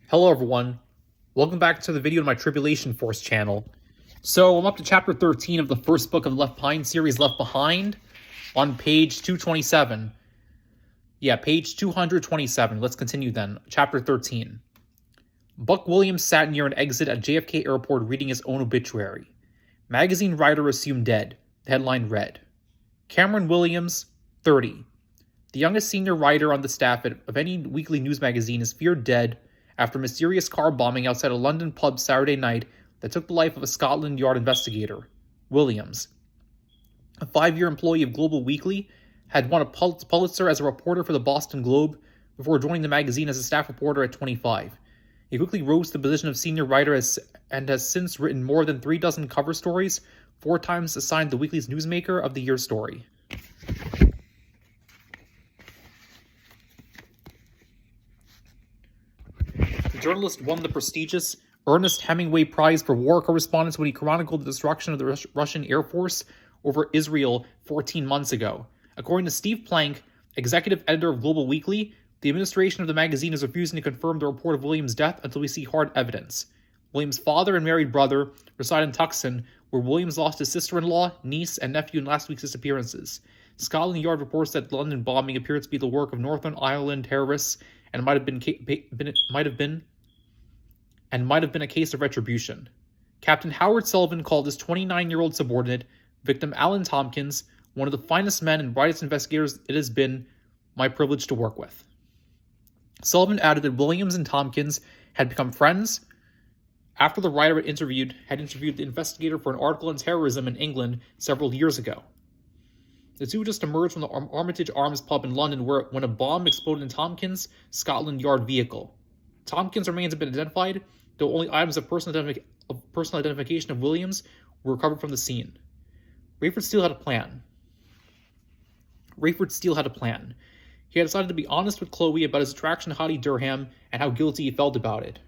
Hello everyone, welcome back to the video on my Tribulation Force channel. So I'm up to chapter 13 of the first book of the Left Behind series, Left Behind, on page 227. Yeah, page 227. Let's continue then. Chapter 13. Buck Williams sat near an exit at JFK Airport reading his own obituary. Magazine writer assumed dead. The headline read, Cameron Williams, 30. The youngest senior writer on the staff of any weekly news magazine is feared dead after a mysterious car bombing outside a London pub Saturday night that took the life of a Scotland Yard investigator. Williams, a 5-year employee of Global Weekly, had won a Pulitzer as a reporter for the Boston Globe before joining the magazine as a staff reporter at 25. He quickly rose to the position of senior writer and has since written more than 36 cover stories, 4 times assigned the weekly's Newsmaker of the Year story. The journalist won the prestigious Ernest Hemingway Prize for War Correspondence when he chronicled the destruction of the Russian Air Force over Israel 14 months ago. According to Steve Plank, executive editor of Global Weekly, the administration of the magazine is refusing to confirm the report of Williams' death until we see hard evidence. Williams' father and married brother reside in Tucson, where Williams lost his sister-in-law, niece, and nephew in last week's disappearances. Scotland Yard reports that the London bombing appears to be the work of Northern Ireland terrorists and might have been a case of retribution. Captain Howard Sullivan called his 29-year-old subordinate, victim Alan Tompkins, one of the finest men and brightest investigators it has been my privilege to work with. Sullivan added that Williams and Tompkins had become friends after the writer had interviewed the investigator for an article on terrorism in England several years ago. The two just emerged from the Armitage Arms pub in London when a bomb exploded in Tompkins' Scotland Yard vehicle. Tompkins' remains have been identified, though only items of personal identification of Williams were recovered from the scene. Rayford Steele had a plan. He had decided to be honest with Chloe about his attraction to Hattie Durham and how guilty he felt about it.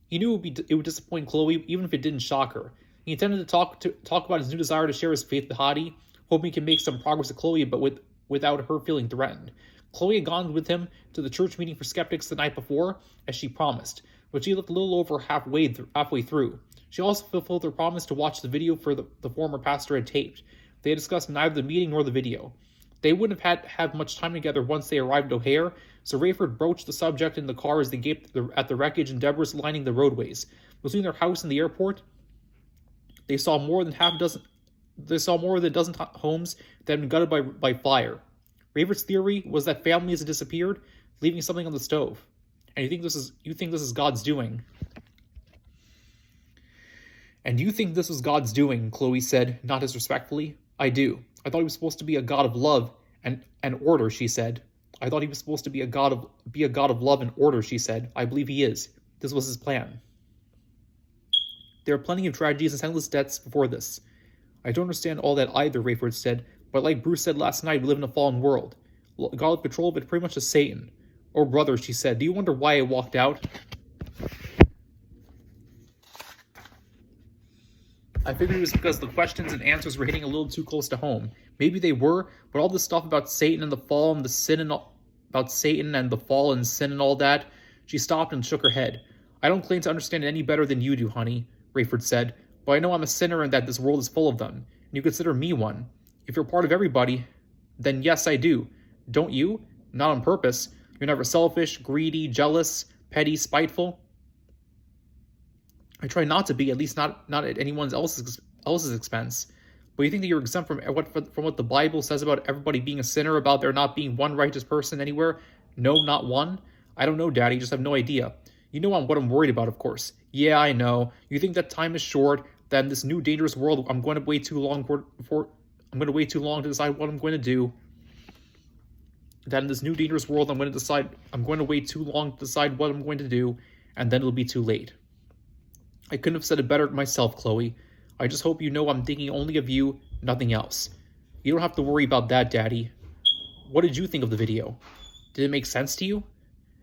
He knew it would disappoint Chloe, even if it didn't shock her. He intended to talk about his new desire to share his faith with Hattie, hoping he could make some progress with Chloe, but without her feeling threatened. Chloe had gone with him to the church meeting for skeptics the night before, as she promised, but she left a little over halfway through. She also fulfilled her promise to watch the video for the former pastor had taped. They had discussed neither the meeting nor the video. They wouldn't have much time together once they arrived at O'Hare, so Rayford broached the subject in the car as they gaped at the wreckage and debris lining the roadways. Between their house and the airport, they saw more than a dozen homes that had been gutted by fire. Rayford's theory was that families had disappeared, leaving something on the stove. And you think this is God's doing. And you think this was God's doing, Chloe said, not disrespectfully. I do. I thought he was supposed to be a God of love and order, she said. I thought he was supposed to be a God of love and order, she said. I believe he is. This was his plan. There are plenty of tragedies and endless deaths before this. I don't understand all that either, Rayford said, but like Bruce said last night, we live in a fallen world. God with control of it pretty much is Satan. Oh, brother, she said, do you wonder why I walked out? I figured it was because the questions and answers were hitting a little too close to home. Maybe they were, but all this stuff about Satan and the fall and sin and all that, she stopped and shook her head. I don't claim to understand it any better than you do, honey, Rayford said, but I know I'm a sinner and that this world is full of them, and you consider me one. If you're part of everybody, then yes, I do. Don't you? Not on purpose. You're never selfish, greedy, jealous, petty, spiteful. I try not to be, at least not at anyone else's expense. But you think that you're exempt from what the Bible says about everybody being a sinner, about there not being one righteous person anywhere? No, not one. I don't know, Daddy. Just have no idea. You know what I'm worried about, of course. Yeah, I know. You think that time is short. That in this new dangerous world, I'm going to wait too long to decide what I'm going to do. That in this new dangerous world, I'm going to wait too long to decide what I'm going to do, and then it'll be too late. I couldn't have said it better myself, Chloe. I just hope you know I'm thinking only of you, nothing else. You don't have to worry about that, Daddy. What did you think of the video? Did it make sense to you?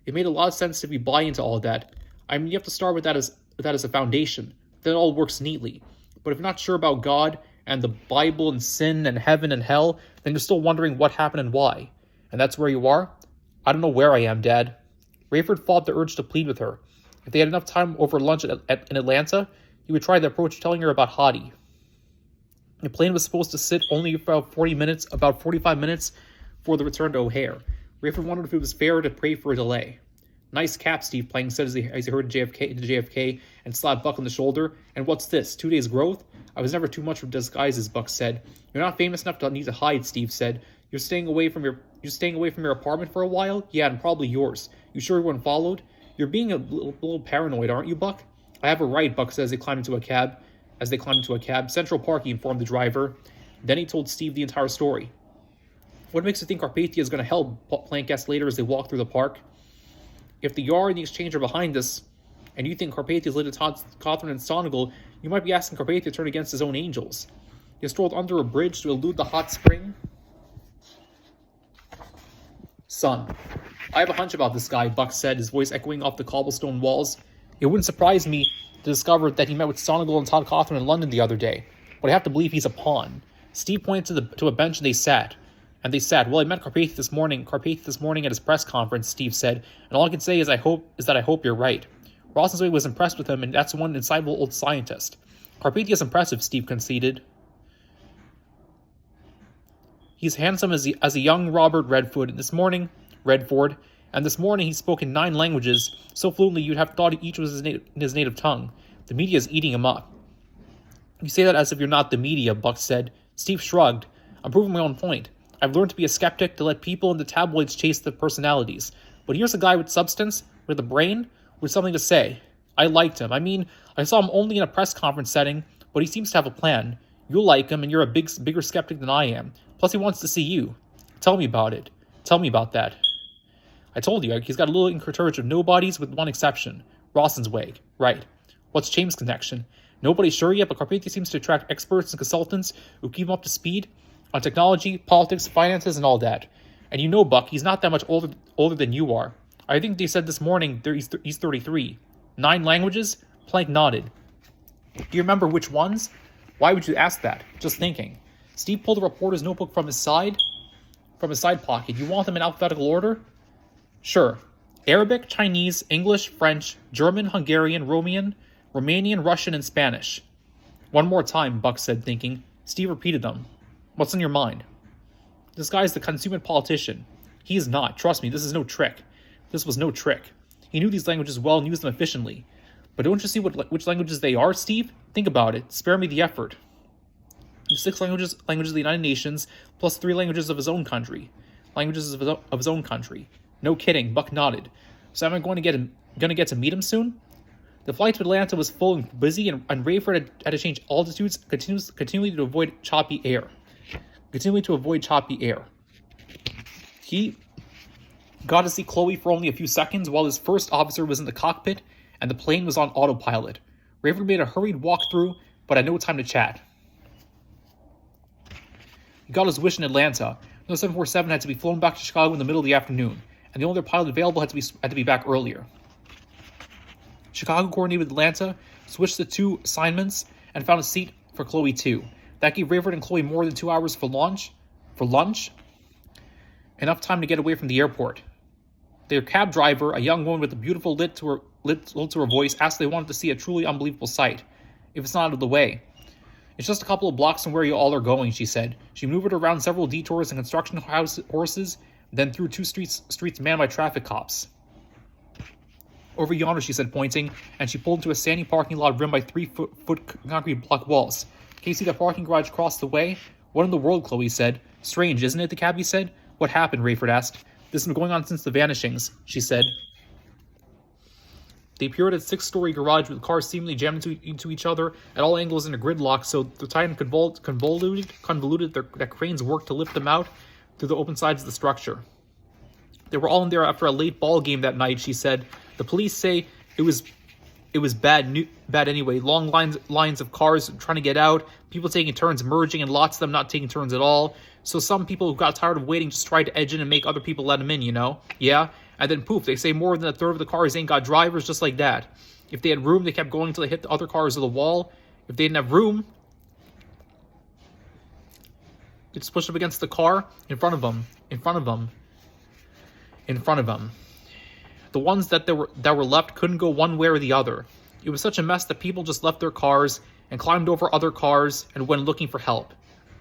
It made a lot of sense if you buy into all of that. I mean, you have to start with that as a foundation. Then it all works neatly. But if you're not sure about God and the Bible and sin and heaven and hell, then you're still wondering what happened and why. And that's where you are? I don't know where I am, Dad. Rayford fought the urge to plead with her. If they had enough time over lunch in Atlanta, he would try the approach telling her about Hottie. The plane was supposed to sit only about 45 minutes for the return to O'Hare. Rayford wondered if it was fair to pray for a delay. Nice cap, Steve Plank said as he heard JFK and slapped Buck on the shoulder. And what's this, 2 days growth? I was never too much for disguises, Buck said. You're not famous enough to need to hide, Steve said. You're staying away from your apartment for a while? Yeah, and probably yours. You sure everyone followed? You're being a little paranoid, aren't you, Buck? I have a right, Buck said as they climbed into a cab. Central Park, he informed the driver. Then he told Steve the entire story. What makes you think Carpathia is going to help? Plank asked later as they walked through the park. If the Yard and the Exchange are behind us, and you think Carpathia is linked to Cawthron and Sonegal, you might be asking Carpathia to turn against his own angels. He strolled under a bridge to elude the hot spring. Son, I have a hunch about this guy, Buck said, his voice echoing off the cobblestone walls. It wouldn't surprise me to discover that he met with Sonegal and Todd Cawthron in London the other day, but I have to believe he's a pawn. Steve pointed to a bench and they sat. Well, I met Carpathia this morning at his press conference, Steve said, and all I can say is that I hope you're right. Rosenzweig was impressed with him, and that's one insightful old scientist. Carpathia's impressive, Steve conceded. He's handsome as a young Robert Redford, and this morning he spoke in 9 languages, so fluently you'd have thought each was his native tongue. The media's eating him up. You say that as if you're not the media, Buck said. Steve shrugged. I'm proving my own point. I've learned to be a skeptic, to let people in the tabloids chase the personalities. But here's a guy with substance, with a brain, with something to say. I liked him. I mean, I saw him only in a press conference setting, but he seems to have a plan. You'll like him, and you're a bigger skeptic than I am. Plus, he wants to see you. Tell me about it. Tell me about that. I told you, he's got a little encourage of nobodies with one exception. Rosenzweig. Right. What's James' connection? Nobody's sure yet, but Carpathia seems to attract experts and consultants who keep him up to speed on technology, politics, finances, and all that. And you know, Buck, he's not that much older than you are. I think they said this morning he's 33. 9 languages? Plank nodded. Do you remember which ones? Why would you ask that? Just thinking. Steve pulled a reporter's notebook from his side pocket. You want them in alphabetical order? Sure. Arabic, Chinese, English, French, German, Hungarian, Romanian, Russian, and Spanish. One more time, Buck said, thinking. Steve repeated them. What's on your mind? This guy's the consummate politician. He is not. Trust me, this is no trick. This was no trick. He knew these languages well and used them efficiently. But don't you see which languages they are, Steve? Think about it. Spare me the effort. The 6 languages of the United Nations, plus 3 languages of his own country. No kidding, Buck nodded. So am I going to get to meet him soon? The flight to Atlanta was full and busy, and Rayford had to change altitudes continually to avoid choppy air. He got to see Chloe for only a few seconds while his first officer was in the cockpit and the plane was on autopilot. Rayford made a hurried walkthrough, but had no time to chat. He got his wish in Atlanta. No 747 had to be flown back to Chicago in the middle of the afternoon, and the only other pilot available had to be back earlier. Chicago coordinated with Atlanta, switched the 2 assignments, and found a seat for Chloe too. That gave Rayford and Chloe more than 2 hours for lunch. Enough time to get away from the airport. Their cab driver, a young woman with a beautiful lilt to her voice, asked if they wanted to see a truly unbelievable sight, if it's not out of the way. It's just a couple of blocks from where you all are going, she said. She maneuvered around several detours and construction horses, then through 2 streets manned by traffic cops. Over yonder, she said, pointing, and she pulled into a sandy parking lot rimmed by 3-foot concrete block walls. Can you see the parking garage across the way? What in the world, Chloe said. Strange, isn't it, the cabbie said. What happened, Rayford asked. This has been going on since the vanishings, she said. They appeared at a 6-story garage with cars seemingly jammed into each other at all angles in a gridlock, so the tight and convoluted that cranes worked to lift them out through the open sides of the structure. They were all in there after a late ball game that night, she said. The police say it was bad anyway. Long lines of cars trying to get out, people taking turns merging, and lots of them not taking turns at all. So some people who got tired of waiting just tried to edge in and make other people let them in, you know? Yeah? And then poof, they say more than a third of the cars ain't got drivers, just like that. If they had room, they kept going until they hit the other cars of the wall. If they didn't have room, they just pushed up against the car in front of them. The ones that were left couldn't go one way or the other. It was such a mess that people just left their cars and climbed over other cars and went looking for help.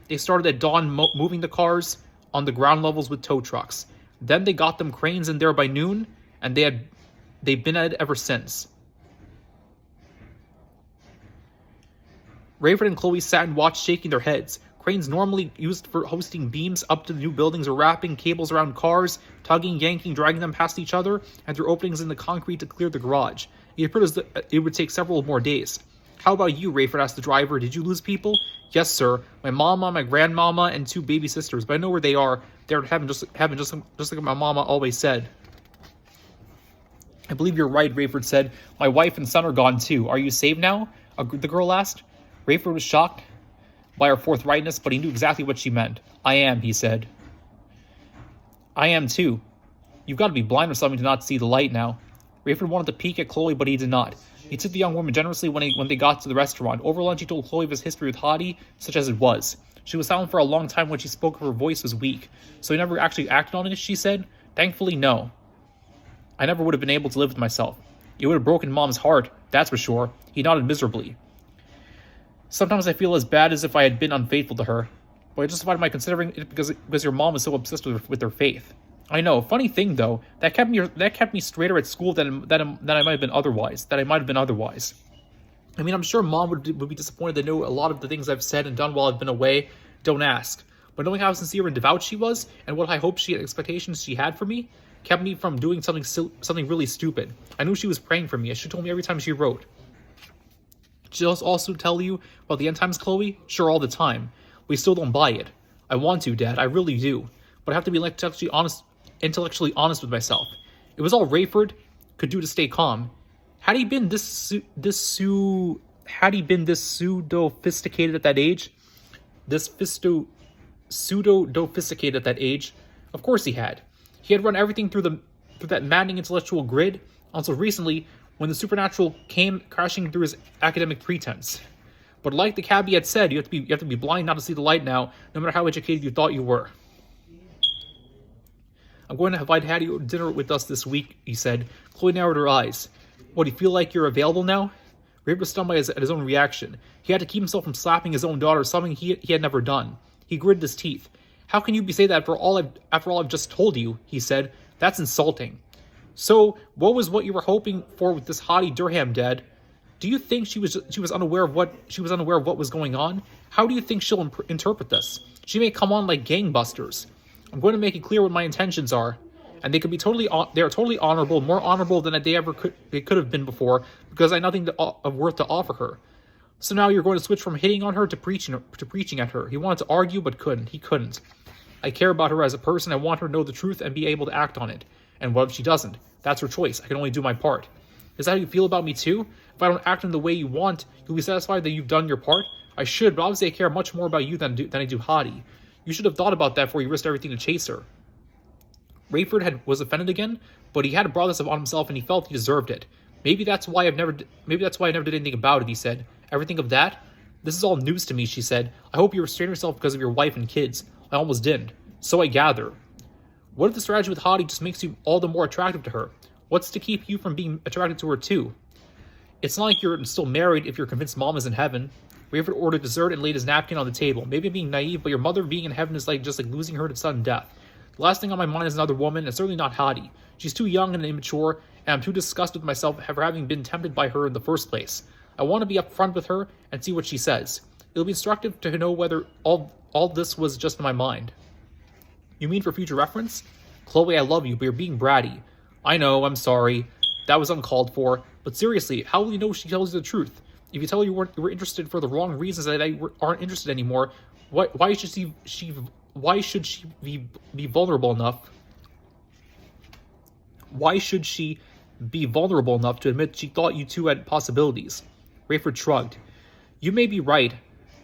They started at dawn moving the cars on the ground levels with tow trucks. Then they got them cranes in there by noon, and they've been at it ever since. Rayford and Chloe sat and watched, shaking their heads. Cranes normally used for hoisting beams up to the new buildings or wrapping cables around cars, tugging, yanking, dragging them past each other, and through openings in the concrete to clear the garage. It appeared as though it would take several more days. How about you, Rayford asked the driver. Did you lose people? Yes, sir. My mama, my grandmama, and 2 baby sisters. But I know where they are. They're in heaven, just like my mama always said. I believe you're right, Rayford said. My wife and son are gone too. Are you saved now? The girl asked. Rayford was shocked by her forthrightness, but he knew exactly what she meant. I am, he said. I am too. You've got to be blind or something to not see the light now. Rayford wanted to peek at Chloe, but he did not. He tipped the young woman generously when they got to the restaurant. Over lunch, he told Chloe of his history with Hadi, such as it was. She was silent for a long time. When she spoke, her voice was weak. So he never actually acted on it, she said. Thankfully, no. I never would have been able to live with myself. It would have broken Mom's heart, that's for sure. He nodded miserably. Sometimes I feel as bad as if I had been unfaithful to her. But I justified my considering it because your mom was so obsessed with her faith. I know. Funny thing though, that kept me straighter at school than I might have been otherwise. I mean, I'm sure Mom would be disappointed to know a lot of the things I've said and done while I've been away. Don't ask. But knowing how sincere and devout she was, and what high hopes expectations she had for me, kept me from doing something really stupid. I knew she was praying for me, as she told me every time she wrote. She'll also tell you about the end times, Chloe? Sure, all the time. We still don't buy it. I want to, Dad. I really do. But I have to be intellectually honest with myself. It was all Rayford could do to stay calm. Had he been this pseudo-sophisticated at that age? Pseudo-sophisticated at that age? Of course he had. He had run everything through that maddening intellectual grid until recently, when the supernatural came crashing through his academic pretense. But like the cabbie had said, you have to be blind not to see the light now, no matter how educated you thought you were. I'm going to invite Hattie to dinner with us this week, he said. Chloe narrowed her eyes. What, do you feel like you're available now? Rayford was stunned at his own reaction. He had to keep himself from slapping his own daughter, something he had never done. He gritted his teeth. How can you say that after all I've just told you, he said. That's insulting. So, what was what you were hoping for with this Hadi Durham, Dad? Do you think she was unaware of what was going on? How do you think she'll interpret this? She may come on like gangbusters. I'm going to make it clear what my intentions are, and they are totally honorable, more honorable than they could have been before, because I have nothing of worth to offer her. So now you're going to switch from hitting on her to preaching at her. He wanted to argue but couldn't. He couldn't. I care about her as a person. I want her to know the truth and be able to act on it. And what if she doesn't? That's her choice. I can only do my part. Is that how you feel about me too? If I don't act in the way you want, you'll be satisfied that you've done your part? I should, but obviously I care much more about you than I do Hadi. You should have thought about that before you risked everything to chase her. Rayford was offended again, but he had brought this upon himself and he felt he deserved it. Maybe that's why I never did anything about it, he said. Everything of that? This is all news to me, she said. I hope you restrain yourself because of your wife and kids. I almost didn't. So I gather. What if the strategy with Hadi just makes you all the more attractive to her? What's to keep you from being attracted to her too? It's not like you're still married if you're convinced Mom is in heaven. Rayford ordered dessert and laid his napkin on the table. Maybe I'm being naive, but your mother being in heaven is just like losing her to sudden death. The last thing on my mind is another woman, and certainly not Hadi. She's too young and immature, and I'm too disgusted with myself for having been tempted by her in the first place. I want to be upfront with her and see what she says. It'll be instructive to know whether all this was just in my mind. You mean for future reference? Chloe, I love you, but you're being bratty. I know, I'm sorry. That was uncalled for. But seriously, how will you know she tells you the truth? If you tell her you were interested for the wrong reasons that aren't interested anymore, why should she be vulnerable enough? Why should she be vulnerable enough to admit she thought you two had possibilities? Rayford shrugged. You may be right,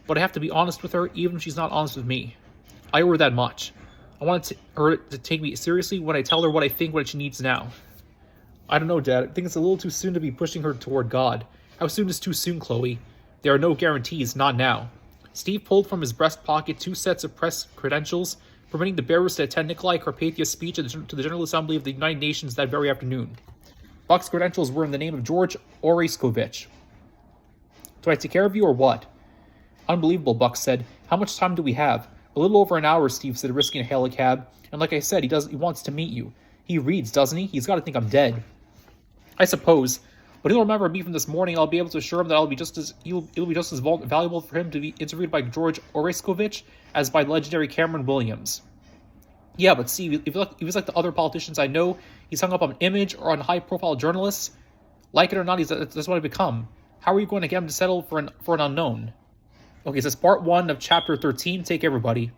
but I have to be honest with her even if she's not honest with me. I owe her that much. I want her to take me seriously when I tell her what I think what she needs now. I don't know, Dad. I think it's a little too soon to be pushing her toward God. How soon is too soon, Chloe? There are no guarantees, not now. Steve pulled from his breast pocket 2 sets of press credentials, permitting the bearers to attend Nikolai Carpathia's speech to the General Assembly of the United Nations that very afternoon. Buck's credentials were in the name of George Oreskovich. Do I take care of you or what? Unbelievable, Buck said. How much time do we have? A little over an hour, Steve said, risking a hail a cab. And like I said, he wants to meet you. He reads, doesn't he? He's got to think I'm dead. I suppose. But he'll remember me from this morning. I'll be able to assure him that it'll be just as valuable for him to be interviewed by George Oreskovich as by legendary Cameron Williams. Yeah, but Steve, if he's like the other politicians I know, he's hung up on image or on high-profile journalists. Like it or not, that's what I become. How are you going to get him to settle for an unknown? Okay, so that's part 1 of chapter 13. Take care, everybody.